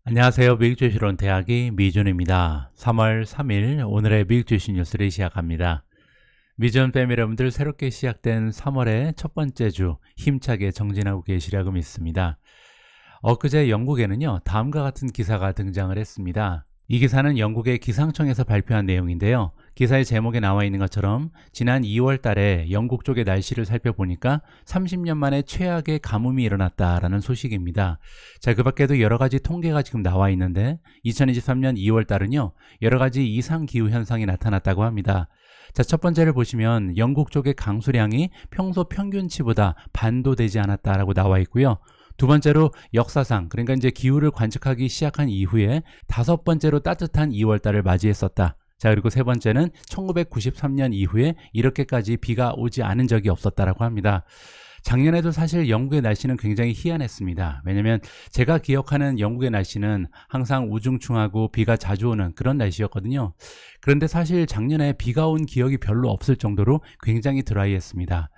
안녕하세요. 미국주식론 대학의 미준입니다. 3월 3일 오늘의 미국주식 뉴스를 시작합니다. 미준 패밀리 여러분들, 새롭게 시작된 3월의 첫 번째 주 힘차게 정진하고 계시라고 믿습니다. 엊그제 영국에는요, 다음과 같은 기사가 등장을 했습니다. 이 기사는 영국의 기상청에서 발표한 내용인데요. 기사의 제목에 나와 있는 것처럼 지난 2월 달에 영국 쪽의 날씨를 살펴보니까 30년 만에 최악의 가뭄이 일어났다라는 소식입니다. 자, 그 밖에도 여러 가지 통계가 지금 나와 있는데 2023년 2월 달은요, 여러 가지 이상 기후 현상이 나타났다고 합니다. 자, 첫 번째를 보시면 영국 쪽의 강수량이 평소 평균치보다 반도 되지 않았다라고 나와 있고요. 두 번째로 역사상, 그러니까 이제 기후를 관측하기 시작한 이후에 5번째로 따뜻한 2월달을 맞이했었다. 자, 그리고 세 번째는 1993년 이후에 이렇게까지 비가 오지 않은 적이 없었다라고 합니다. 작년에도 사실 영국의 날씨는 굉장히 희한했습니다. 왜냐면 제가 기억하는 영국의 날씨는 항상 우중충하고 비가 자주 오는 그런 날씨였거든요. 그런데 사실 작년에 비가 온 기억이 별로 없을 정도로 굉장히 드라이했습니다.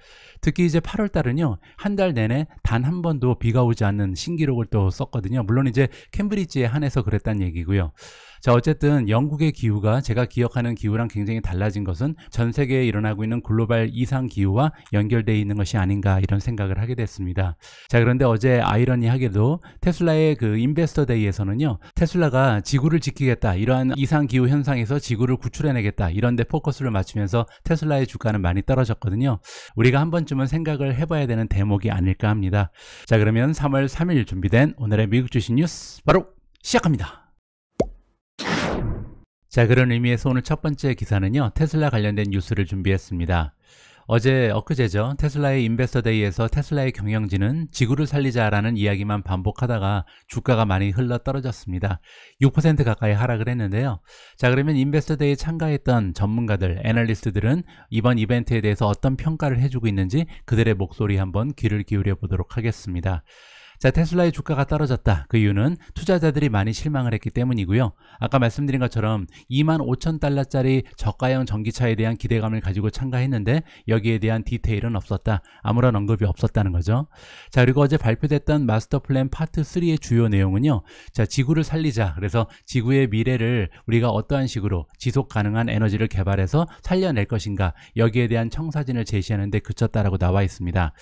특히 이제 8월 달은요, 한 달 내내 단 한 번도 비가 오지 않는 신기록을 또 썼거든요. 물론 이제 캠브리지에 한해서 그랬다는 얘기고요. 자, 어쨌든 영국의 기후가 제가 기억하는 기후랑 굉장히 달라진 것은 전 세계에 일어나고 있는 글로벌 이상 기후와 연결되어 있는 것이 아닌가, 이런 생각을 하게 됐습니다. 자, 그런데 어제 아이러니하게도 테슬라의 그 인베스터 데이에서는요, 테슬라가 지구를 지키겠다, 이러한 이상 기후 현상에서 지구를 구출해내겠다, 이런 데 포커스를 맞추면서 테슬라의 주가는 많이 떨어졌거든요. 우리가 한 번쯤은 생각을 해봐야 되는 대목이 아닐까 합니다. 자, 그러면 3월 3일 준비된 오늘의 미국 주식 뉴스 바로 시작합니다. 자, 그런 의미에서 오늘 첫 번째 기사는요, 테슬라 관련된 뉴스를 준비했습니다. 엊그제죠. 테슬라의 인베스터 데이에서 테슬라의 경영진은 지구를 살리자라는 이야기만 반복하다가 주가가 많이 흘러 떨어졌습니다. 6% 가까이 하락을 했는데요. 자, 그러면 인베스터 데이에 참가했던 전문가들, 애널리스트들은 이번 이벤트에 대해서 어떤 평가를 해주고 있는지 그들의 목소리 한번 귀를 기울여 보도록 하겠습니다. 자, 테슬라의 주가가 떨어졌다. 그 이유는 투자자들이 많이 실망을 했기 때문이고요. 아까 말씀드린 것처럼 25,000달러짜리 저가형 전기차에 대한 기대감을 가지고 참가했는데 여기에 대한 디테일은 없었다. 아무런 언급이 없었다는 거죠. 자, 그리고 어제 발표됐던 마스터 플랜 파트 3의 주요 내용은요, 자, 지구를 살리자. 그래서 지구의 미래를 우리가 어떠한 식으로 지속 가능한 에너지를 개발해서 살려낼 것인가, 여기에 대한 청사진을 제시하는 데 그쳤다라고 나와 있습니다.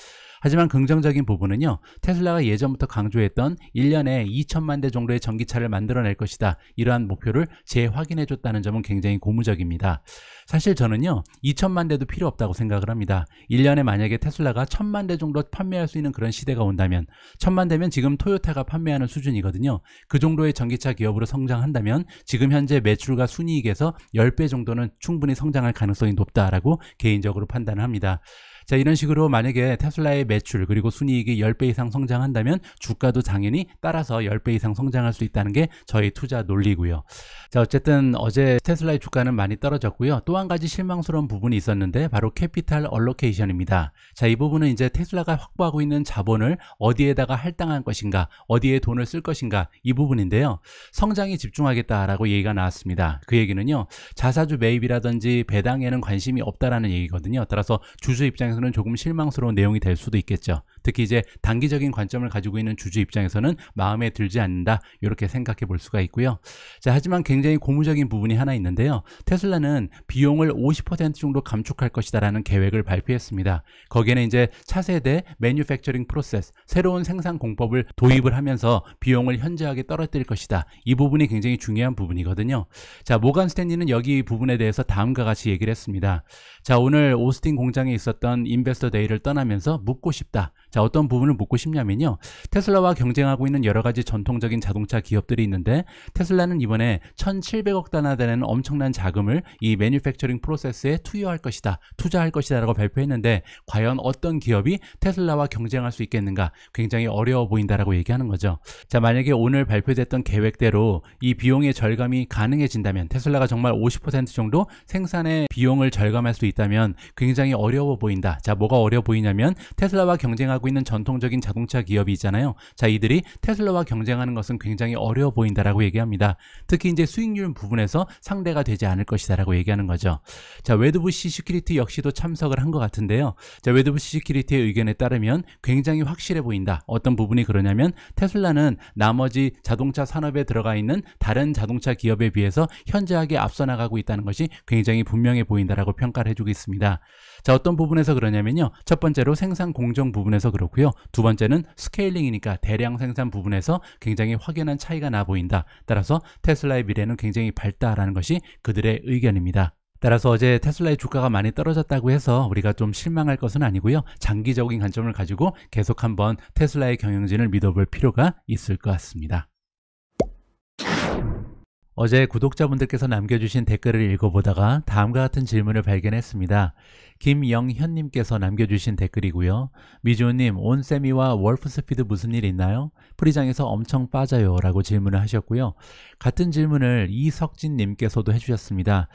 하지만 긍정적인 부분은요, 테슬라가 예전부터 강조했던 1년에 2천만 대 정도의 전기차를 만들어낼 것이다, 이러한 목표를 재확인해줬다는 점은 굉장히 고무적입니다. 사실 저는요, 2천만 대도 필요 없다고 생각을 합니다. 1년에 만약에 테슬라가 1,000만 대 정도 판매할 수 있는 그런 시대가 온다면, 1,000만 대면 지금 토요타가 판매하는 수준이거든요. 그 정도의 전기차 기업으로 성장한다면 지금 현재 매출과 순이익에서 10배 정도는 충분히 성장할 가능성이 높다라고 개인적으로 판단을 합니다. 자, 이런 식으로 만약에 테슬라의 매출 그리고 순이익이 10배 이상 성장한다면 주가도 당연히 따라서 10배 이상 성장할 수 있다는 게 저희 투자 논리고요. 자, 어쨌든 어제 테슬라의 주가는 많이 떨어졌고요. 또 한 가지 실망스러운 부분이 있었는데 바로 캐피탈 얼로케이션입니다. 자, 이 부분은 이제 테슬라가 확보하고 있는 자본을 어디에다가 할당할 것인가, 어디에 돈을 쓸 것인가, 이 부분인데요. 성장에 집중하겠다라고 얘기가 나왔습니다. 그 얘기는요, 자사주 매입이라든지 배당에는 관심이 없다라는 얘기거든요. 따라서 주주 입장에서는 조금 실망스러운 내용이 될 수도 있겠죠. 특히 이제 단기적인 관점을 가지고 있는 주주 입장에서는 마음에 들지 않는다, 이렇게 생각해 볼 수가 있고요. 자, 하지만 굉장히 고무적인 부분이 하나 있는데요. 테슬라는 비용을 50% 정도 감축할 것이다라는 계획을 발표했습니다. 거기에는 이제 차세대 매뉴팩처링 프로세스, 새로운 생산 공법을 도입을 하면서 비용을 현저하게 떨어뜨릴 것이다. 이 부분이 굉장히 중요한 부분이거든요. 자, 모건 스탠리는 여기 부분에 대해서 다음과 같이 얘기를 했습니다. 자, 오늘 오스틴 공장에 있었던 인베스터 데이를 떠나면서 묻고 싶다. 자, 어떤 부분을 묻고 싶냐면요, 테슬라와 경쟁하고 있는 여러 가지 전통적인 자동차 기업들이 있는데 테슬라는 이번에 1,700억 달러 되는 엄청난 자금을 이 매뉴팩처링 프로세스에 투여할 것이다, 투자할 것이다 라고 발표했는데 과연 어떤 기업이 테슬라와 경쟁할 수 있겠는가, 굉장히 어려워 보인다라고 얘기하는 거죠. 자, 만약에 오늘 발표됐던 계획대로 이 비용의 절감이 가능해진다면, 테슬라가 정말 50% 정도 생산의 비용을 절감할 수 있다면 굉장히 어려워 보인다. 자, 뭐가 어려워 보이냐면 테슬라와 경쟁하고 운영하고 있는 전통적인 자동차 기업이 있잖아요. 자, 이들이 테슬라와 경쟁하는 것은 굉장히 어려워 보인다라고 얘기합니다. 특히 이제 수익률 부분에서 상대가 되지 않을 것이다라고 얘기하는 거죠. 자, 웨드부시 시큐리티 역시도 참석을 한 것 같은데요. 자, 웨드부시 시큐리티의 의견에 따르면 굉장히 확실해 보인다. 어떤 부분이 그러냐면 테슬라는 나머지 자동차 산업에 들어가 있는 다른 자동차 기업에 비해서 현저하게 앞서 나가고 있다는 것이 굉장히 분명해 보인다라고 평가를 해주고 있습니다. 자, 어떤 부분에서 그러냐면요. 첫 번째로 생산 공정 부분에서 그렇고요. 두 번째는 스케일링이니까 대량 생산 부분에서 굉장히 확연한 차이가 나 보인다. 따라서 테슬라의 미래는 굉장히 밝다라는 것이 그들의 의견입니다. 따라서 어제 테슬라의 주가가 많이 떨어졌다고 해서 우리가 좀 실망할 것은 아니고요. 장기적인 관점을 가지고 계속 한번 테슬라의 경영진을 믿어볼 필요가 있을 것 같습니다. 어제 구독자분들께서 남겨주신 댓글을 읽어보다가 다음과 같은 질문을 발견했습니다. 김영현님께서 남겨주신 댓글이고요. 미주호님, 온세미와 월프스피드 무슨 일 있나요? 프리장에서 엄청 빠져요 라고 질문을 하셨고요. 같은 질문을 이석진님께서도 해주셨습니다.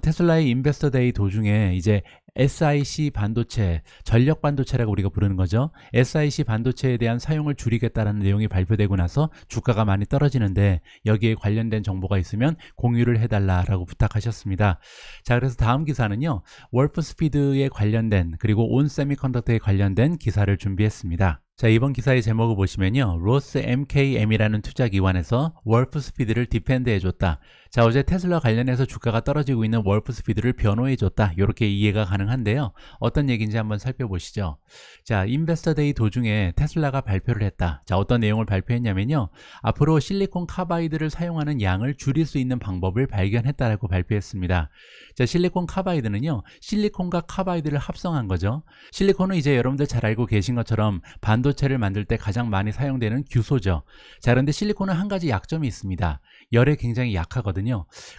테슬라의 인베스터데이 도중에 이제 SiC 반도체, 전력 반도체라고 우리가 부르는 거죠. SiC 반도체에 대한 사용을 줄이겠다라는 내용이 발표되고 나서 주가가 많이 떨어지는데 여기에 관련된 정보가 있으면 공유를 해달라라고 부탁하셨습니다. 자, 그래서 다음 기사는요. 월프스피드에 관련된 그리고 온세미컨덕터에 관련된 기사를 준비했습니다. 자, 이번 기사의 제목을 보시면요. 로스 MKM이라는 투자기관에서 월프스피드를 디펜드해줬다. 자, 어제 테슬라 관련해서 주가가 떨어지고 있는 월프스피드를 변호해줬다. 이렇게 이해가 가능한데요. 어떤 얘기인지 한번 살펴보시죠. 자, 인베스터데이 도중에 테슬라가 발표를 했다. 자, 어떤 내용을 발표했냐면요. 앞으로 실리콘 카바이드를 사용하는 양을 줄일 수 있는 방법을 발견했다라고 발표했습니다. 자, 실리콘 카바이드는요. 실리콘과 카바이드를 합성한 거죠. 실리콘은 이제 여러분들 잘 알고 계신 것처럼 반도체를 만들 때 가장 많이 사용되는 규소죠. 자, 그런데 실리콘은 한 가지 약점이 있습니다. 열에 굉장히 약하거든요.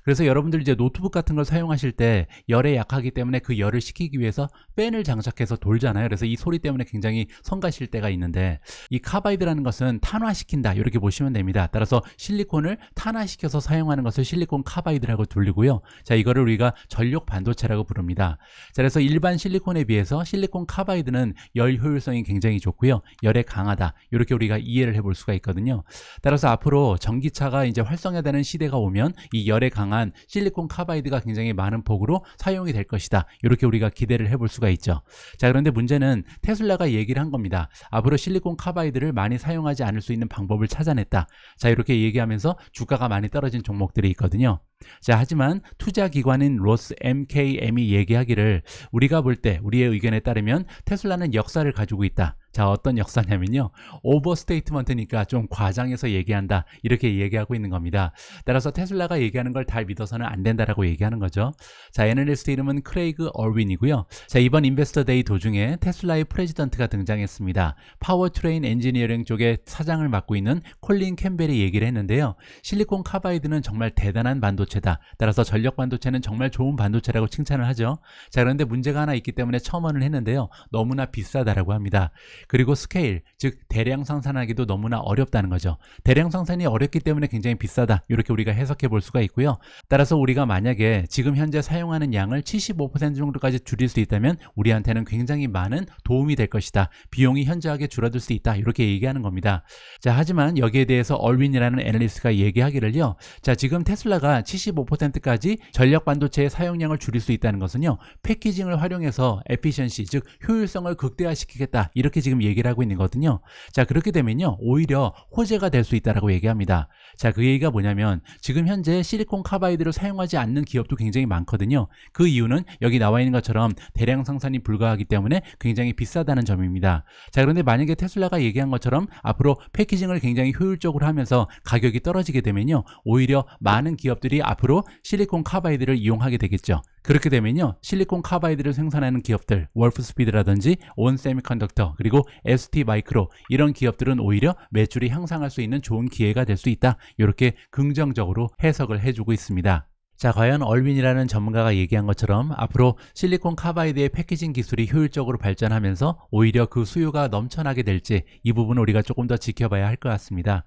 그래서 여러분들 이제 노트북 같은 걸 사용하실 때 열에 약하기 때문에 그 열을 식히기 위해서 팬을 장착해서 돌잖아요. 그래서 이 소리 때문에 굉장히 성가실 때가 있는데 이 카바이드라는 것은 탄화시킨다 이렇게 보시면 됩니다. 따라서 실리콘을 탄화시켜서 사용하는 것을 실리콘 카바이드라고 불리고요. 자, 이거를 우리가 전력 반도체라고 부릅니다. 자, 그래서 일반 실리콘에 비해서 실리콘 카바이드는 열 효율성이 굉장히 좋고요. 열에 강하다. 이렇게 우리가 이해를 해볼 수가 있거든요. 따라서 앞으로 전기차가 이제 활성화되는 시대가 오면 이 열에 강한 실리콘 카바이드가 굉장히 많은 폭으로 사용이 될 것이다. 이렇게 우리가 기대를 해볼 수가 있죠. 자, 그런데 문제는 테슬라가 얘기를 한 겁니다. 앞으로 실리콘 카바이드를 많이 사용하지 않을 수 있는 방법을 찾아냈다. 자, 이렇게 얘기하면서 주가가 많이 떨어진 종목들이 있거든요. 자, 하지만 투자기관인 로스 MKM이 얘기하기를 우리가 볼 때 우리의 의견에 따르면 테슬라는 역사를 가지고 있다. 자, 어떤 역사냐면요. 오버스테이트먼트니까 좀 과장해서 얘기한다. 이렇게 얘기하고 있는 겁니다. 따라서 테슬라가 얘기하는 걸 다 믿어서는 안 된다라고 얘기하는 거죠. 자, 애널리스트 이름은 크레이그 얼윈이고요. 자, 이번 인베스터데이 도중에 테슬라의 프레지던트가 등장했습니다. 파워트레인 엔지니어링 쪽에 사장을 맡고 있는 콜린 캠벨이 얘기를 했는데요. 실리콘 카바이드는 정말 대단한 반도체다. 따라서 전력 반도체는 정말 좋은 반도체라고 칭찬을 하죠. 자, 그런데 문제가 하나 있기 때문에 첨언을 했는데요. 너무나 비싸다라고 합니다. 그리고 스케일, 즉 대량 생산하기도 너무나 어렵다는 거죠. 대량 생산이 어렵기 때문에 굉장히 비싸다. 이렇게 우리가 해석해 볼 수가 있고요. 따라서 우리가 만약에 지금 현재 사용하는 양을 75% 정도까지 줄일 수 있다면 우리한테는 굉장히 많은 도움이 될 것이다. 비용이 현저하게 줄어들 수 있다. 이렇게 얘기하는 겁니다. 자, 하지만 여기에 대해서 얼윈이라는 애널리스트가 얘기하기를요. 자, 지금 테슬라가 75%까지 전력 반도체의 사용량을 줄일 수 있다는 것은요. 패키징을 활용해서 에피션시, 즉 효율성을 극대화시키겠다. 이렇게 지금 얘기를 하고 있는 거거든요. 자, 그렇게 되면요. 오히려 호재가 될 수 있다라고 얘기합니다. 자, 그 얘기가 뭐냐면 지금 현재 실리콘 카바이드를 사용하지 않는 기업도 굉장히 많거든요. 그 이유는 여기 나와 있는 것처럼 대량 생산이 불가하기 때문에 굉장히 비싸다는 점입니다. 자, 그런데 만약에 테슬라가 얘기한 것처럼 앞으로 패키징을 굉장히 효율적으로 하면서 가격이 떨어지게 되면요. 오히려 많은 기업들이 앞으로 실리콘 카바이드를 이용하게 되겠죠. 그렇게 되면요. 실리콘 카바이드를 생산하는 기업들, 월프스피드라든지 온세미컨덕터, 그리고 ST마이크로 이런 기업들은 오히려 매출이 향상할 수 있는 좋은 기회가 될 수 있다. 이렇게 긍정적으로 해석을 해주고 있습니다. 자, 과연 얼윈이라는 전문가가 얘기한 것처럼 앞으로 실리콘 카바이드의 패키징 기술이 효율적으로 발전하면서 오히려 그 수요가 넘쳐나게 될지 이 부분을 우리가 조금 더 지켜봐야 할 것 같습니다.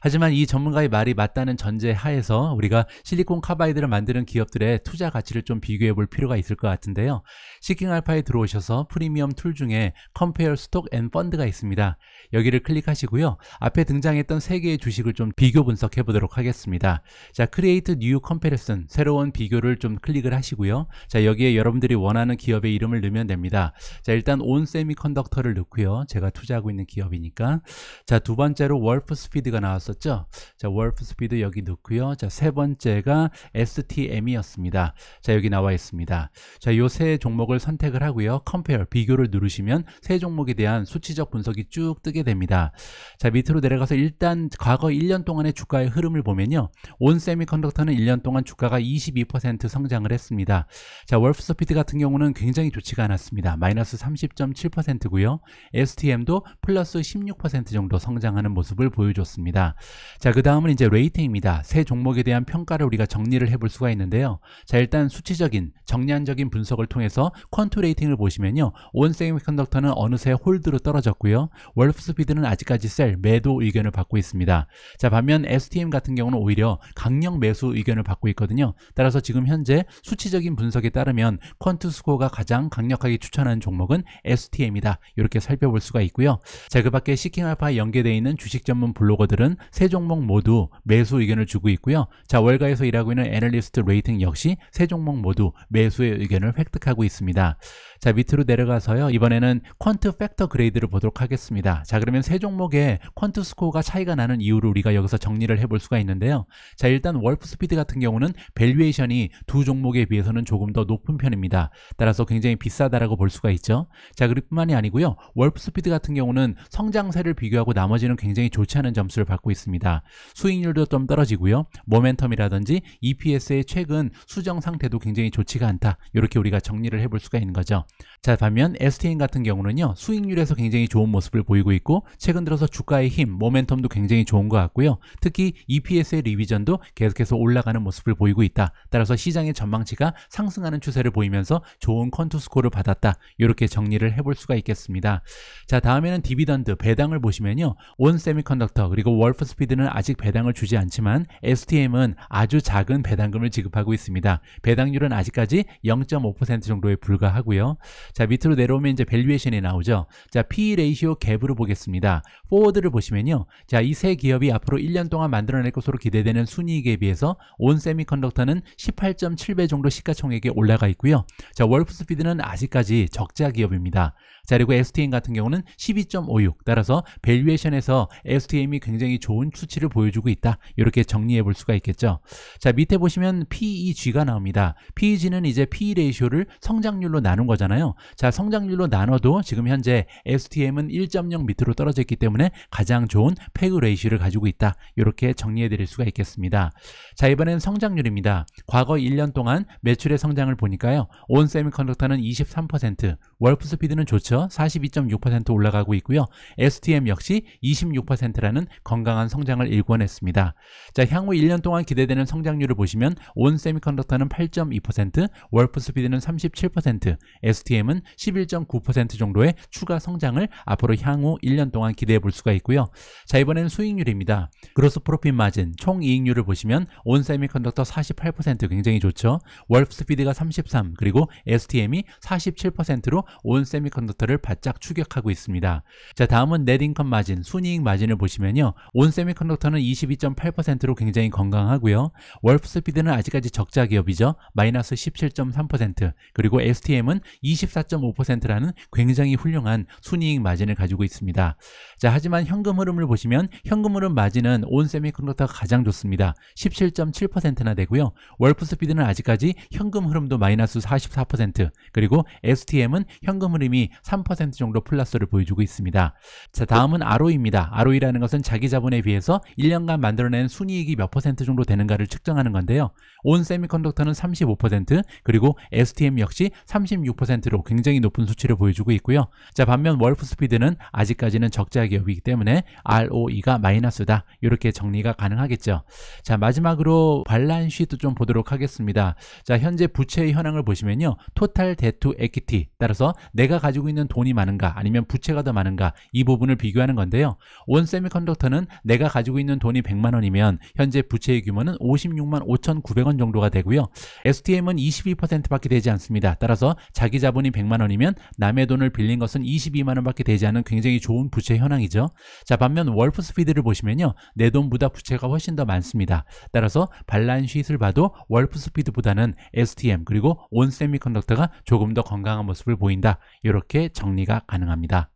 하지만 이 전문가의 말이 맞다는 전제 하에서 우리가 실리콘 카바이드를 만드는 기업들의 투자 가치를 좀 비교해 볼 필요가 있을 것 같은데요. 시킹알파에 들어오셔서 프리미엄 툴 중에 Compare Stock and Fund가 있습니다. 여기를 클릭하시고요. 앞에 등장했던 3개의 주식을 좀 비교 분석해 보도록 하겠습니다. 자, Create New Comparison, 새로운 비교를 좀 클릭을 하시고요. 자, 여기에 여러분들이 원하는 기업의 이름을 넣으면 됩니다. 자, 일단 온 세미컨덕터를 넣고요. 제가 투자하고 있는 기업이니까. 자, 두 번째로 월프 스피드가 나왔었죠. 자, 월프 스피드 여기 넣고요. 자, 세 번째가 STM이었습니다. 자, 여기 나와 있습니다. 자, 요 세 종목을 선택을 하고요. Compare, 비교를 누르시면 세 종목에 대한 수치적 분석이 쭉 뜨게 됩니다. 자, 밑으로 내려가서 일단 과거 1년 동안의 주가의 흐름을 보면요. 온 세미컨덕터는 1년 동안 주가가 22% 성장을 했습니다. 자, 월프스피드 같은 경우는 굉장히 좋지가 않았습니다. 마이너스 30.7%고요. STM도 플러스 16% 정도 성장하는 모습을 보여줬습니다. 자, 그 다음은 이제 레이팅입니다. 세 종목에 대한 평가를 우리가 정리를 해볼 수가 있는데요. 자, 일단 수치적인 정량적인 분석을 통해서 퀀투 레이팅을 보시면요. 온 세미컨덕터는 어느새 홀드로 떨어졌고요. 월프스피드는 아직까지 셀, 매도 의견을 받고 있습니다. 자, 반면 STM 같은 경우는 오히려 강력 매수 의견을 받고 있거든요. 따라서 지금 현재 수치적인 분석에 따르면 퀀투 스코어가 가장 강력하게 추천하는 종목은 STM이다. 이렇게 살펴볼 수가 있고요. 자, 그 밖에 시킹알파에 연계되어 있는 주식 전문 블로거들은 세 종목 모두 매수 의견을 주고 있고요. 자, 월가에서 일하고 있는 애널리스트 레이팅 역시 세 종목 모두 매수의 의견을 획득하고 있습니다. 자, 밑으로 내려가서요. 이번에는 퀀트 팩터 그레이드를 보도록 하겠습니다. 자, 그러면 세 종목의 퀀트 스코어가 차이가 나는 이유를 우리가 여기서 정리를 해볼 수가 있는데요. 자, 일단 월프 스피드 같은 경우는 밸류에이션이 두 종목에 비해서는 조금 더 높은 편입니다. 따라서 굉장히 비싸다라고 볼 수가 있죠. 자, 그리고 뿐만이 아니고요. 월프 스피드 같은 경우는 성장세를 비교하고 나머지는 굉장히 좋지 않은 점수를 받고 있습니다. 수익률도 좀 떨어지고요. 모멘텀이라든지 EPS의 최근 수정 상태도 굉장히 좋지가 않다. 이렇게 우리가 정리를 해볼 수가 있는 거죠. 자, 반면 STM 같은 경우는요. 수익률에서 굉장히 좋은 모습을 보이고 있고 최근 들어서 주가의 힘, 모멘텀도 굉장히 좋은 것 같고요. 특히 EPS의 리비전도 계속해서 올라가는 모습을 보이고 있다. 따라서 시장의 전망치가 상승하는 추세를 보이면서 좋은 퀀투 스코어를 받았다. 이렇게 정리를 해볼 수가 있겠습니다. 자, 다음에는 디비던드, 배당을 보시면요. 온 세미컨덕터 그리고 월프 스피드는 아직 배당을 주지 않지만 STM은 아주 작은 배당금을 지급하고 있습니다. 배당률은 아직까지 0.5% 정도에 불과하고요. 자, 밑으로 내려오면 이제 밸류에이션이 나오죠. 자, PE 레이시오 갭으로 보겠습니다. 포워드를 보시면요. 자, 이 세 기업이 앞으로 1년 동안 만들어낼 것으로 기대되는 순이익에 비해서 온 세미컨덕터는 18.7배 정도 시가총액이 올라가 있고요. 자, 월프스피드는 아직까지 적자 기업입니다. 자, 그리고 STM 같은 경우는 12.56. 따라서 밸류에이션에서 STM이 굉장히 좋은 수치를 보여주고 있다. 이렇게 정리해 볼 수가 있겠죠. 자, 밑에 보시면 PEG가 나옵니다. PEG는 이제 PE 레이쇼를 성장률로 나눈 거잖아요. 자, 성장률로 나눠도 지금 현재 STM은 1.0 밑으로 떨어져 있기 때문에 가장 좋은 패그 레이쇼를 가지고 있다. 이렇게 정리해 드릴 수가 있겠습니다. 자, 이번엔 성장률입니다. 과거 1년 동안 매출의 성장을 보니까요. 온 세미컨덕터는 23%, 월프스피드는 좋죠. 42.6% 올라가고 있고요. STM 역시 26%라는 건강한 성장을 일궈냈습니다. 자, 향후 1년 동안 기대되는 성장률을 보시면 온 세미컨덕터는 8.2%, 월프스피드는 37%, STM은 11.9% 정도의 추가 성장을 앞으로 향후 1년 동안 기대해 볼 수가 있고요. 자, 이번에는 수익률입니다. 그로스 프로핏 마진, 총 이익률을 보시면 온 세미컨덕터 48% 굉장히 좋죠. 월프스피드가 33, 그리고 STM이 47%로 온 세미컨덕터를 바짝 추격하고 있습니다. 자, 다음은 넷인컴 마진, 순이익 마진을 보시면요. 온 세미컨덕터는 22.8%로 굉장히 건강하고요. 월프스피드는 아직까지 적자 기업이죠. 마이너스 17.3%, 그리고 STM은 24.5%라는 굉장히 훌륭한 순이익 마진을 가지고 있습니다. 자, 하지만 현금 흐름을 보시면 현금 흐름 마진은 온 세미컨덕터가 가장 좋습니다. 17.7%나 되고요. 월프스피드는 아직까지 현금 흐름도 마이너스 44%, 그리고 STM은 현금 흐름이 3% 정도 플러스를 보여주고 있습니다. 자, 다음은 ROE입니다. ROE라는 것은 자기 자본에 비해서 1년간 만들어낸 순이익이 몇 퍼센트 정도 되는가를 측정하는 건데요. 온 세미컨덕터는 35%, 그리고 STM 역시 36%로 굉장히 높은 수치를 보여주고 있고요. 자, 반면 월프스피드는 아직까지는 적자 기업이기 때문에 ROE가 마이너스다. 이렇게 정리가 가능하겠죠. 자, 마지막으로 발란스 시트 좀 보도록 하겠습니다. 자, 현재 부채의 현황을 보시면요. 토탈 데투 에퀴티, 따라서 내가 가지고 있는 돈이 많은가 아니면 부채가 더 많은가, 이 부분을 비교하는 건데요. 온 세미컨덕터는 내가 가지고 있는 돈이 100만 원이면 현재 부채의 규모는 56만 5,900원 정도가 되고요. STM은 22%밖에 되지 않습니다. 따라서 자기 자본이 100만 원이면 남의 돈을 빌린 것은 22만 원밖에 되지 않은 굉장히 좋은 부채 현황이죠. 자, 반면 월프스피드를 보시면요. 내 돈보다 부채가 훨씬 더 많습니다. 따라서 발란스 시트를 봐도 월프스피드보다는 STM 그리고 온 세미컨덕터가 조금 더 건강한 모습을 보인다. 이렇게 정리가 가능합니다.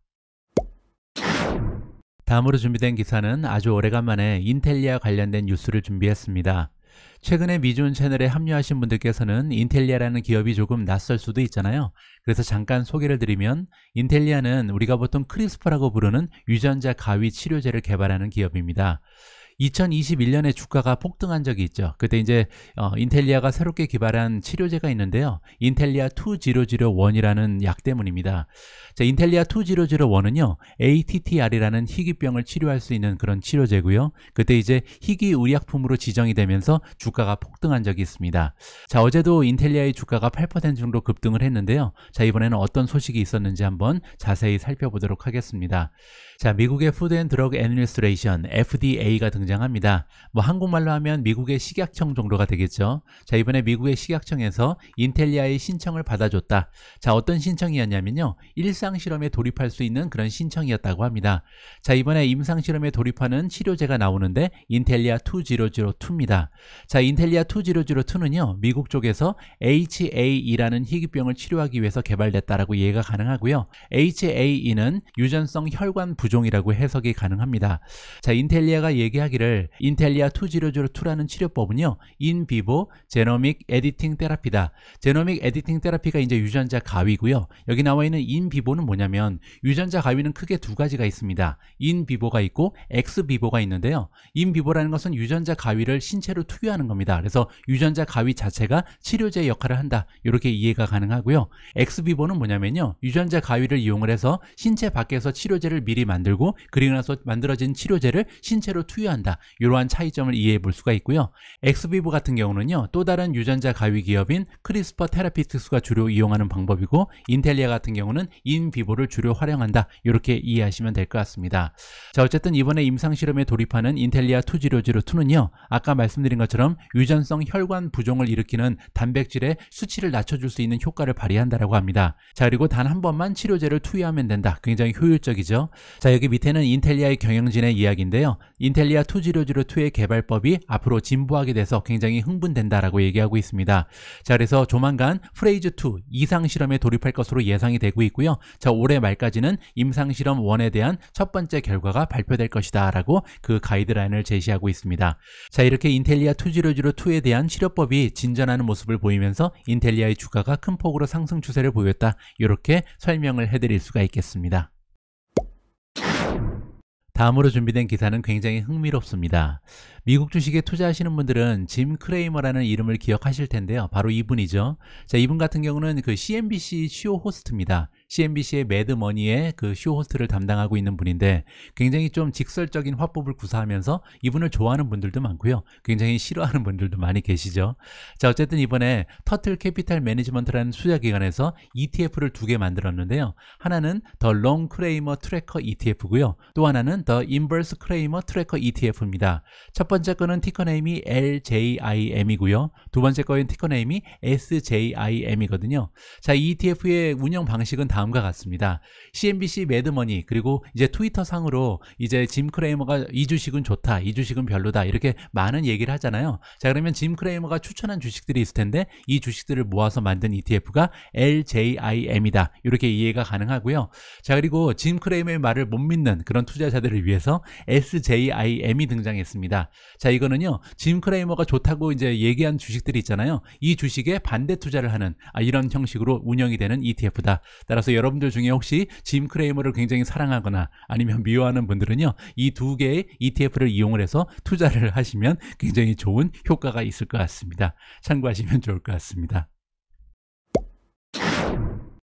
다음으로 준비된 기사는 아주 오래간만에 인텔리아 관련된 뉴스를 준비했습니다. 최근에 미주은 채널에 합류하신 분들께서는 인텔리아라는 기업이 조금 낯설 수도 있잖아요. 그래서 잠깐 소개를 드리면, 인텔리아는 우리가 보통 크리스퍼라고 부르는 유전자 가위 치료제를 개발하는 기업입니다. 2021년에 주가가 폭등한 적이 있죠. 그때 이제 인텔리아가 새롭게 개발한 치료제가 있는데요. 인텔리아 2001이라는 약 때문입니다. 자, 인텔리아 2001은요, ATTR이라는 희귀병을 치료할 수 있는 그런 치료제고요. 그때 이제 희귀 의약품으로 지정이 되면서 주가가 폭등한 적이 있습니다. 자, 어제도 인텔리아의 주가가 8% 정도 급등을 했는데요. 자, 이번에는 어떤 소식이 있었는지 한번 자세히 살펴보도록 하겠습니다. 자, 미국의 푸드 앤 드러그 애드미니스트레이션 FDA가 등장합니다. 뭐 한국말로 하면 미국의 식약청 정도가 되겠죠. 자, 이번에 미국의 식약청에서 인텔리아의 신청을 받아줬다. 자, 어떤 신청이었냐면요, 일상실험에 돌입할 수 있는 그런 신청이었다고 합니다. 자, 이번에 임상실험에 돌입하는 치료제가 나오는데 인텔리아 2002입니다. 자, 인텔리아 2002는요, 미국 쪽에서 HAE라는 희귀병을 치료하기 위해서 개발됐다라고 이해가 가능하고요. HAE는 유전성 혈관 부종이라고 해석이 가능합니다. 자, 인텔리아가 얘기하기를 인텔리아 2002라는 치료법은요, 인비보 제노믹 에디팅 테라피다. 제노믹 에디팅 테라피가 이제 유전자 가위고요. 여기 나와 있는 인비보는 뭐냐면, 유전자 가위는 크게 두 가지가 있습니다. 인비보가 있고 엑스비보가 있는데요. 인비보라는 것은 유전자 가위를 신체로 투여하는 겁니다. 그래서 유전자 가위 자체가 치료제 역할을 한다. 이렇게 이해가 가능하고요. 엑스비보는 뭐냐면요, 유전자 가위를 이용을 해서 신체 밖에서 치료제를 미리 만들고 그리고 나서 만들어진 치료제를 신체로 투여한다. 이러한 차이점을 이해해 볼 수가 있고요. 엑스비보 같은 경우는요, 또 다른 유전자 가위 기업인 크리스퍼 테라피틱스가 주로 이용하는 방법이고, 인텔리아 같은 경우는 인비보를 주로 활용한다. 이렇게 이해하시면 될 것 같습니다. 자, 어쨌든 이번에 임상실험에 돌입하는 인텔리아 2002는요, 아까 말씀드린 것처럼 유전성 혈관 부종을 일으키는 단백질의 수치를 낮춰줄 수 있는 효과를 발휘한다라고 합니다. 자, 그리고 단 한 번만 치료제를 투여하면 된다. 굉장히 효율적이죠. 자, 여기 밑에는 인텔리아의 경영진의 이야기인데요. 인텔리아 2002의 개발법이 앞으로 진보하게 돼서 굉장히 흥분된다라고 얘기하고 있습니다. 자, 그래서 조만간 프레이즈 2 이상실험에 돌입할 것으로 예상이 되고 있고요. 자, 올해 말까지는 임상실험 1에 대한 첫 번째 결과가 발표될 것이다 라고 그 가이드라인을 제시하고 있습니다. 자, 이렇게 인텔리아 2002에 대한 치료법이 진전하는 모습을 보이면서 인텔리아의 주가가 큰 폭으로 상승 추세를 보였다. 이렇게 설명을 해드릴 수가 있겠습니다. 다음으로 준비된 기사는 굉장히 흥미롭습니다. 미국 주식에 투자하시는 분들은 짐 크레이머라는 이름을 기억하실 텐데요. 바로 이분이죠. 자, 이분 같은 경우는 그 CNBC 쇼 호스트입니다. CNBC의 매드머니의 그 쇼 호스트를 담당하고 있는 분인데, 굉장히 좀 직설적인 화법을 구사하면서 이분을 좋아하는 분들도 많고요. 굉장히 싫어하는 분들도 많이 계시죠. 자, 어쨌든 이번에 터틀 캐피탈 매니지먼트라는 투자기관에서 ETF를 2개 만들었는데요. 하나는 더 롱 크레이머 트래커 ETF고요. 또 하나는 더 인버스 크레이머 트래커 ETF입니다. 첫 번째 거는 티커네임이 LJIM이고요. 두 번째 거인 티커네임이 SJIM이거든요. 자, 이 ETF의 운영 방식은 다음과 같습니다. CNBC 매드머니, 그리고 이제 트위터 상으로 이제 짐 크레이머가 이 주식은 좋다, 이 주식은 별로다, 이렇게 많은 얘기를 하잖아요. 자, 그러면 짐 크레이머가 추천한 주식들이 있을 텐데, 이 주식들을 모아서 만든 ETF가 LJIM이다. 이렇게 이해가 가능하고요. 자, 그리고 짐 크레이머의 말을 못 믿는 그런 투자자들을 위해서 SJIM이 등장했습니다. 자, 이거는요, 짐 크레이머가 좋다고 이제 얘기한 주식들이 있잖아요. 이 주식에 반대 투자를 하는 이런 형식으로 운영이 되는 ETF다. 따라서 여러분들 중에 혹시 짐 크레이머를 굉장히 사랑하거나 아니면 미워하는 분들은요, 이 두 개의 ETF를 이용을 해서 투자를 하시면 굉장히 좋은 효과가 있을 것 같습니다. 참고하시면 좋을 것 같습니다.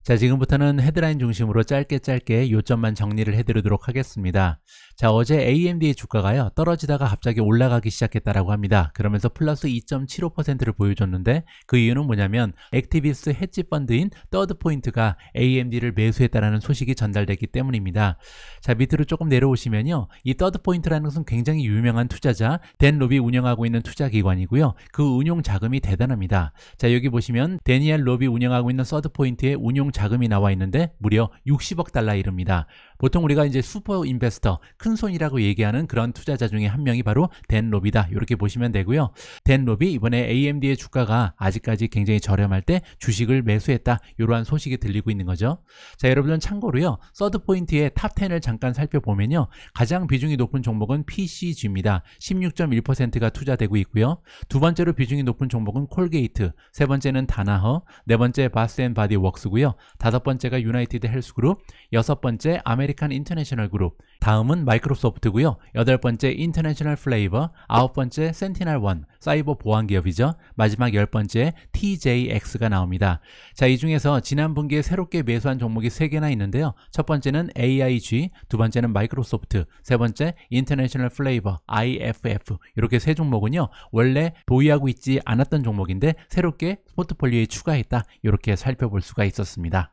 자, 지금부터는 헤드라인 중심으로 짧게 요점만 정리를 해드리도록 하겠습니다. 자, 어제 AMD의 주가가요, 떨어지다가 갑자기 올라가기 시작했다라고 합니다. 그러면서 플러스 2.75%를 보여줬는데, 그 이유는 뭐냐면 액티비스트 헤지 펀드인 서드포인트가 AMD를 매수했다라는 소식이 전달됐기 때문입니다. 자, 밑으로 조금 내려오시면요, 이 서드포인트라는 것은 굉장히 유명한 투자자 댄 로비 운영하고 있는 투자기관이고요. 그 운용 자금이 대단합니다. 자, 여기 보시면 데니엘 로비 운영하고 있는 서드포인트의 운용 자금이 나와 있는데 무려 60억 달러에 이릅니다. 보통 우리가 이제 슈퍼 인베스터, 큰 손이라고 얘기하는 그런 투자자 중에 한 명이 바로 댄 로비다. 이렇게 보시면 되고요. 댄 로비 이번에 AMD의 주가가 아직까지 굉장히 저렴할 때 주식을 매수했다. 이러한 소식이 들리고 있는 거죠. 자, 여러분은 참고로요, 서드포인트의 탑10을 잠깐 살펴보면요, 가장 비중이 높은 종목은 PCG입니다. 16.1%가 투자되고 있고요. 두 번째로 비중이 높은 종목은 콜게이트, 세 번째는 다나허, 네 번째 바스앤바디웍스고요. 다섯 번째가 유나이티드 헬스그룹, 여섯 번째 아메리칸 인터내셔널 그룹, 다음은 마이크로소프트고요. 여덟 번째 인터내셔널 플레이버, 아홉 번째 센티널1, 사이버 보안 기업이죠. 마지막 열 번째 TJX가 나옵니다. 자, 이 중에서 지난 분기에 새롭게 매수한 종목이 3개나 있는데요. 첫 번째는 AIG, 두 번째는 마이크로소프트, 세 번째 인터내셔널 플레이버, IFF. 이렇게 세 종목은요, 원래 보유하고 있지 않았던 종목인데 새롭게 포트폴리오에 추가했다. 이렇게 살펴볼 수가 있었습니다.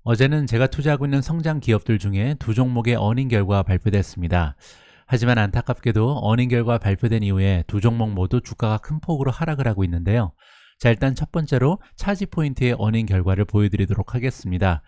어제는 제가 투자하고 있는 성장 기업들 중에 두 종목의 어닝 결과가 발표됐습니다. 하지만 안타깝게도 어닝 결과 발표된 이후에 두 종목 모두 주가가 큰 폭으로 하락을 하고 있는데요. 자, 일단 첫 번째로 차지포인트의 어닝 결과를 보여드리도록 하겠습니다.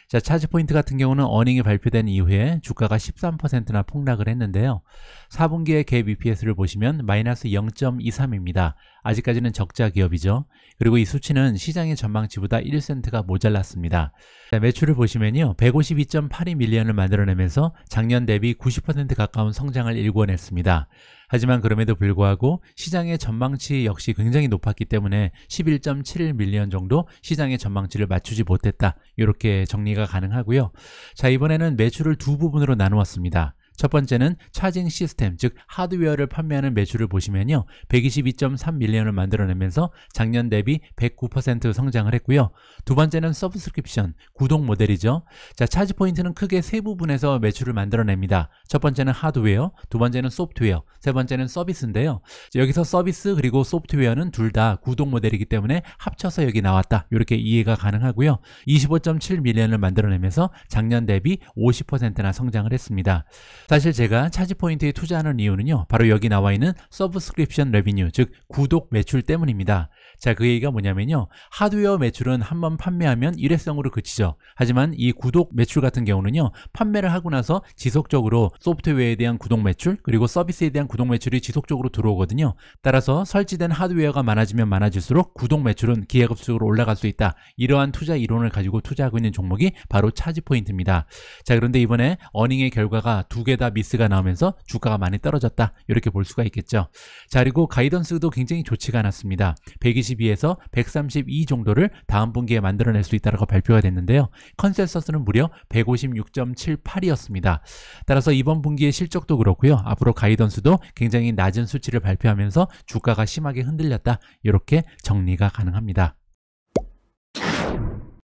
자, 차지포인트 같은 경우는 어닝이 발표된 이후에 주가가 13%나 폭락을 했는데요. 4분기의 갭 EPS를 보시면 마이너스 0.23입니다. 아직까지는 적자 기업이죠. 그리고 이 수치는 시장의 전망치보다 1센트가 모자랐습니다. 자, 매출을 보시면요, 152.82 밀리언을 만들어내면서 작년 대비 90% 가까운 성장을 일궈냈습니다. 하지만 그럼에도 불구하고 시장의 전망치 역시 굉장히 높았기 때문에 11.71 밀리언 정도 시장의 전망치를 맞추지 못했다. 이렇게 정리가 가능하고요. 자, 이번에는 매출을 두 부분으로 나누었습니다. 첫 번째는 차징 시스템, 즉 하드웨어를 판매하는 매출을 보시면요, 122.3 밀리언을 만들어내면서 작년 대비 109% 성장을 했고요. 두 번째는 서브스크립션, 구독 모델이죠. 자, 차지포인트는 크게 세 부분에서 매출을 만들어냅니다. 첫 번째는 하드웨어, 두 번째는 소프트웨어, 세 번째는 서비스인데요. 여기서 서비스 그리고 소프트웨어는 둘 다 구독 모델이기 때문에 합쳐서 여기 나왔다. 이렇게 이해가 가능하고요. 25.7 밀리언을 만들어내면서 작년 대비 50%나 성장을 했습니다. 사실 제가 차지포인트에 투자하는 이유는요, 바로 여기 나와 있는 서브스크립션 레비뉴, 즉 구독 매출 때문입니다. 자, 그 얘기가 뭐냐면요, 하드웨어 매출은 한번 판매하면 일회성으로 그치죠. 하지만 이 구독 매출 같은 경우는요, 판매를 하고 나서 지속적으로 소프트웨어에 대한 구독 매출 그리고 서비스에 대한 구독 매출이 지속적으로 들어오거든요. 따라서 설치된 하드웨어가 많아지면 많아질수록 구독 매출은 기하급수적으로 올라갈 수 있다. 이러한 투자 이론을 가지고 투자하고 있는 종목이 바로 차지포인트입니다. 자, 그런데 이번에 어닝의 결과가 두 개 다 미스가 나오면서 주가가 많이 떨어졌다. 이렇게 볼 수가 있겠죠. 자, 그리고 가이던스도 굉장히 좋지가 않았습니다. 122에서 132 정도를 다음 분기에 만들어낼 수 있다고 발표가 됐는데요. 컨센서스는 무려 156.78이었습니다. 따라서 이번 분기의 실적도 그렇고요. 앞으로 가이던스도 굉장히 낮은 수치를 발표하면서 주가가 심하게 흔들렸다. 이렇게 정리가 가능합니다.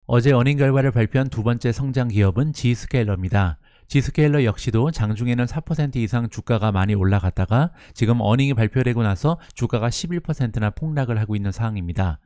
어제 어닝 결과를 발표한 두 번째 성장 기업은 G스케일러입니다. G스케일러 역시도 장중에는 4% 이상 주가가 많이 올라갔다가 지금 어닝이 발표되고 나서 주가가 11%나 폭락을 하고 있는 상황입니다.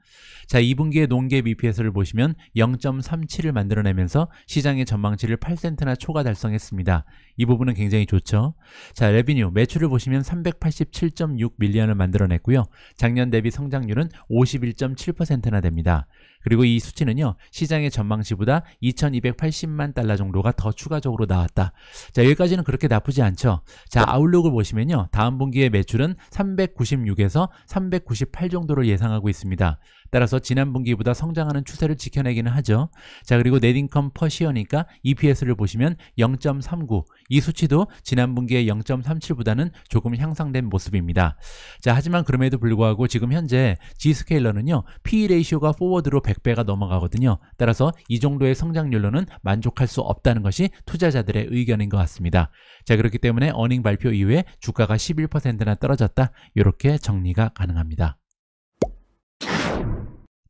자, 2분기의 논갭 EPS를 보시면 0.37을 만들어내면서 시장의 전망치를 8센트나 초과 달성했습니다. 이 부분은 굉장히 좋죠. 자, 레비뉴, 매출을 보시면 387.6 밀리언을 만들어냈고요. 작년 대비 성장률은 51.7%나 됩니다. 그리고 이 수치는요, 시장의 전망치보다 2280만 달러 정도가 더 추가적으로 나왔다. 자, 여기까지는 그렇게 나쁘지 않죠. 자, 아웃룩을 보시면요, 다음 분기의 매출은 396에서 398 정도를 예상하고 있습니다. 따라서 지난 분기보다 성장하는 추세를 지켜내기는 하죠. 자, 그리고 넷인컴 퍼 시어니까 EPS를 보시면 0.39, 이 수치도 지난 분기의 0.37보다는 조금 향상된 모습입니다. 자, 하지만 그럼에도 불구하고 지금 현재 G스케일러는요, PE 레이시오가 포워드로 100배가 넘어가거든요. 따라서 이 정도의 성장률로는 만족할 수 없다는 것이 투자자들의 의견인 것 같습니다. 자, 그렇기 때문에 어닝 발표 이후에 주가가 11%나 떨어졌다, 이렇게 정리가 가능합니다.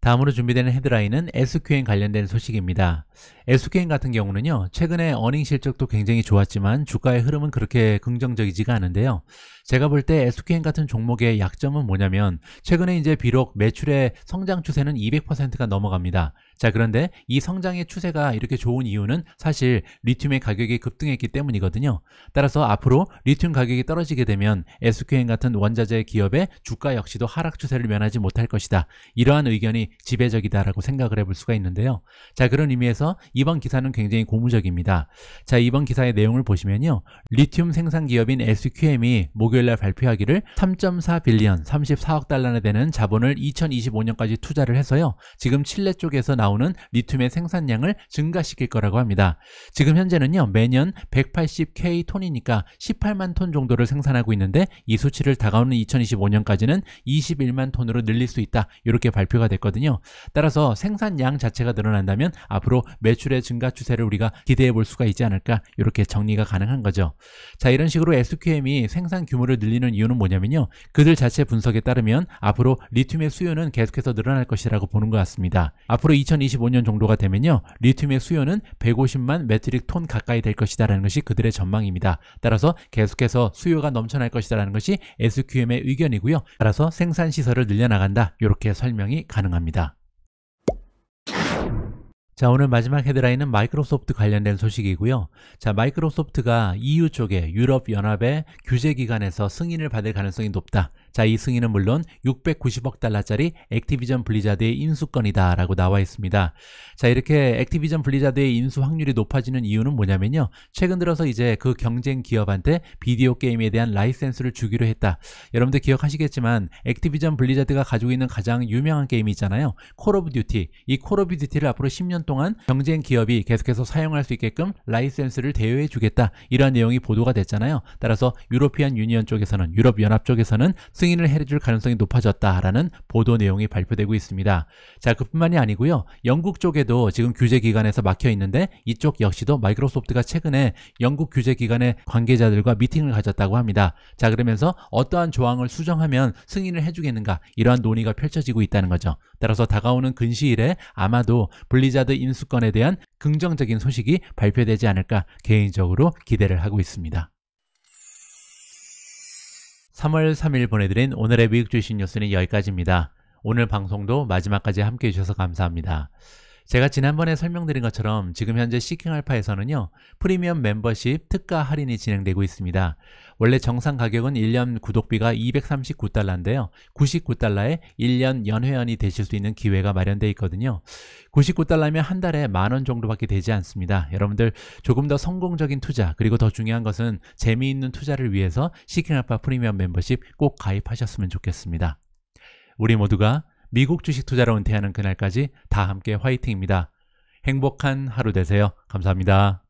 다음으로 준비되는 헤드라인은 SQN 관련된 소식입니다. SQN 같은 경우는요, 최근에 어닝 실적도 굉장히 좋았지만 주가의 흐름은 그렇게 긍정적이지가 않은데요. 제가 볼 때 SQN 같은 종목의 약점은 뭐냐면 최근에 이제 비록 매출의 성장 추세는 200%가 넘어갑니다. 자, 그런데 이 성장의 추세가 이렇게 좋은 이유는 사실 리튬의 가격이 급등했기 때문이거든요. 따라서 앞으로 리튬 가격이 떨어지게 되면 SQN 같은 원자재 기업의 주가 역시도 하락 추세를 면하지 못할 것이다, 이러한 의견이 지배적이다라고 생각을 해볼 수가 있는데요. 자, 그런 의미에서 이번 기사는 굉장히 고무적입니다. 자, 이번 기사의 내용을 보시면요, 리튬 생산 기업인 SQM이 목요일날 발표하기를 3.4 빌리언, 34억 달러나 되는 자본을 2025년까지 투자를 해서요, 지금 칠레 쪽에서 나오는 리튬의 생산량을 증가시킬 거라고 합니다. 지금 현재는요, 매년 180K 톤이니까 18만 톤 정도를 생산하고 있는데 이 수치를 다가오는 2025년까지는 21만 톤으로 늘릴 수 있다, 이렇게 발표가 됐거든요. 따라서 생산량 자체가 늘어난다면 앞으로 매출의 증가 추세를 우리가 기대해 볼 수가 있지 않을까, 이렇게 정리가 가능한 거죠. 자, 이런 식으로 SQM이 생산 규모를 늘리는 이유는 뭐냐면요, 그들 자체 분석에 따르면 앞으로 리튬의 수요는 계속해서 늘어날 것이라고 보는 것 같습니다. 앞으로 2025년 정도가 되면요, 리튬의 수요는 150만 메트릭 톤 가까이 될 것이다라는 것이 그들의 전망입니다. 따라서 계속해서 수요가 넘쳐날 것이다라는 것이 SQM의 의견이고요. 따라서 생산 시설을 늘려나간다, 이렇게 설명이 가능합니다. 자, 오늘 마지막 헤드라인은 마이크로소프트 관련된 소식이고요. 자, 마이크로소프트가 EU 쪽에 유럽연합의 규제기관에서 승인을 받을 가능성이 높다. 자, 이 승인은 물론 690억 달러짜리 액티비전 블리자드의 인수건이다 라고 나와 있습니다. 자, 이렇게 액티비전 블리자드의 인수 확률이 높아지는 이유는 뭐냐면요, 최근 들어서 이제 그 경쟁 기업한테 비디오 게임에 대한 라이센스를 주기로 했다. 여러분들 기억하시겠지만 액티비전 블리자드가 가지고 있는 가장 유명한 게임이 있잖아요, 콜 오브 듀티. 이 콜 오브 듀티를 앞으로 10년 동안 경쟁 기업이 계속해서 사용할 수 있게끔 라이센스를 대여해 주겠다, 이러한 내용이 보도가 됐잖아요. 따라서 유로피안 유니언 쪽에서는, 유럽연합 쪽에서는 승인을 해줄 가능성이 높아졌다라는 보도 내용이 발표되고 있습니다. 자, 그뿐만이 아니고요, 영국 쪽에도 지금 규제기관에서 막혀 있는데 이쪽 역시도 마이크로소프트가 최근에 영국 규제기관의 관계자들과 미팅을 가졌다고 합니다. 자, 그러면서 어떠한 조항을 수정하면 승인을 해주겠는가, 이러한 논의가 펼쳐지고 있다는 거죠. 따라서 다가오는 근시일에 아마도 블리자드 인수건에 대한 긍정적인 소식이 발표되지 않을까 개인적으로 기대를 하고 있습니다. 3월 3일 보내드린 오늘의 미국 주식 뉴스는 여기까지입니다. 오늘 방송도 마지막까지 함께해 주셔서 감사합니다. 제가 지난번에 설명드린 것처럼 지금 현재 시킹알파에서는요, 프리미엄 멤버십 특가 할인이 진행되고 있습니다. 원래 정상 가격은 1년 구독비가 239달러인데요. 99달러에 1년 연회원이 되실 수 있는 기회가 마련되어 있거든요. 99달러면 한 달에 10,000원 정도밖에 되지 않습니다. 여러분들 조금 더 성공적인 투자, 그리고 더 중요한 것은 재미있는 투자를 위해서 시킹알파 프리미엄 멤버십 꼭 가입하셨으면 좋겠습니다. 우리 모두가 미국 주식 투자로 은퇴하는 그날까지 다 함께 화이팅입니다. 행복한 하루 되세요. 감사합니다.